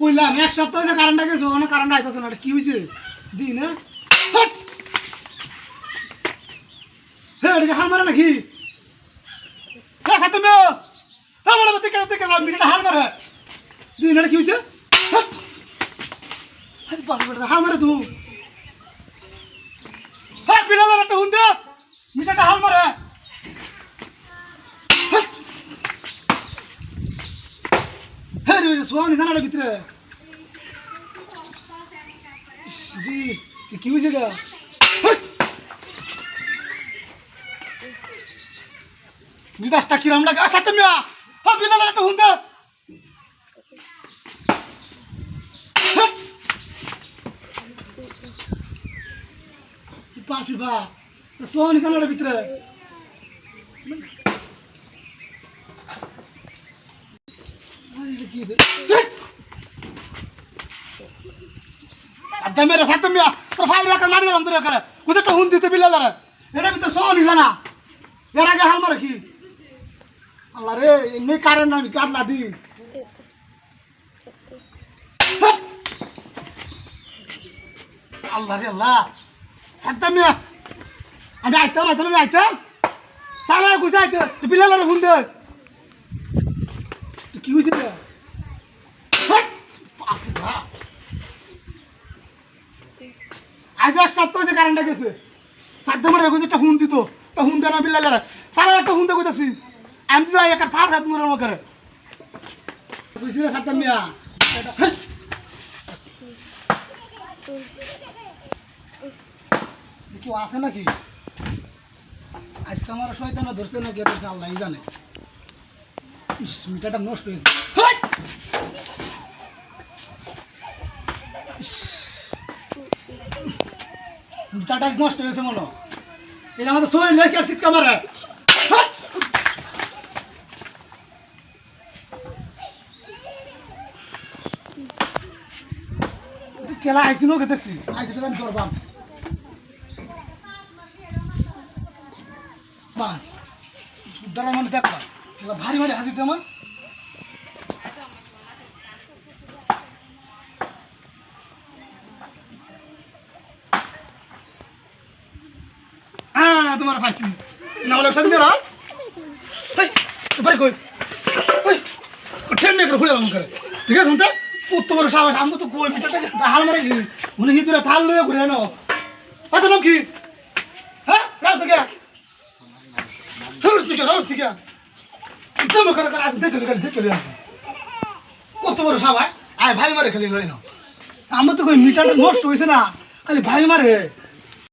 কইলাম এক সপ্তাহ হয়েছে কারেন্টটা গেছে ওখানে কারেন্ট আইতেছে না কি হয়েছে দিন হ্যাঁ হ্যাঁ এটা হাল মারে নাকি হ্যাঁ খাতে মেয়ে হ্যাঁ বলে দেখে দেখে মিটারটা হাল মারে দিন এটা কি হয়েছে হাল মারে তু হ্যাঁ বিলালের একটা হুন দে মিটারটা হাল মারে হ্যাঁ রে সোহানি জানাটা ভিতরে কি হয়েছে গা মিজাজটা কিরাম লাগে সাথে মিয়া হ্যাঁ বিলালের একটা হুন দে পাপি বা সোহানি জানাটা ভিতরে কি হয়েছে সাদ্দা মেরে সাদ্দা মিয়া তোর ফাইল রাখা নাড়ি দিলাম তোর করে বুঝে একটা হুন দিতে বিলালারে এটা ভিতরে সোহানি জানা এর আগে হাল মারে কি আল্লাহ রে এমনি কারেন্ট আমি কাটলা দি আল্লাহ রে আল্লাহ সাদ্দা মিয়া আমি আইতাম আইতাম আমি আইতাম সারা গুছে আইতে বিলালারে হুন দে কি হয়েছে রে আজ এক সপ্তাহ হয়েছে কারেন্টটা গেছে সাদ্দা মারে গুছে একটা হুন দিত তা হুন দেয় না বিলালারে সারা একটা হুন দে কইতাছি আমি তো যাই একটা থার হাত মুড়ে করে বুঝছি রে সাদ্দা মিয়া কেউ আছে নাকি আজকে আমার শয়তানা ধরছে না কে ধরছে আল্লাহ জানে মিটারটা নষ্ট হয়েছে মিটারটা নষ্ট হয়েছে মনে এটা আমাদের শরীর লেখে শীতকা মারে কেলা আইসি নোকে দেখছি আইসি আমি ধরবাম সুদ্দারা মানে দেখবা ভারী ভারী হাজির আমার হ্যাঁ তোমার পাইছি না বলে সাথে মেরা ভাই কই ট্রেন মেয়ে ঘুরে যাবো করে ঠিক আছে শুনতে উত্তর বড় সাহস আমি তো কই মিটারটা হাল মারে গেলি উনি হিদুরে থাল লয়ে ঘুরে আনো হয়তো নাম কি হ্যাঁ রাস থেকে রাস থেকে জমা করে আজ দেখে কত বড় সাহস আয় ভাই মারে খেলি লই না আমার তো কই মিটারটা নষ্ট হয়েছে না খালি ভাই মারে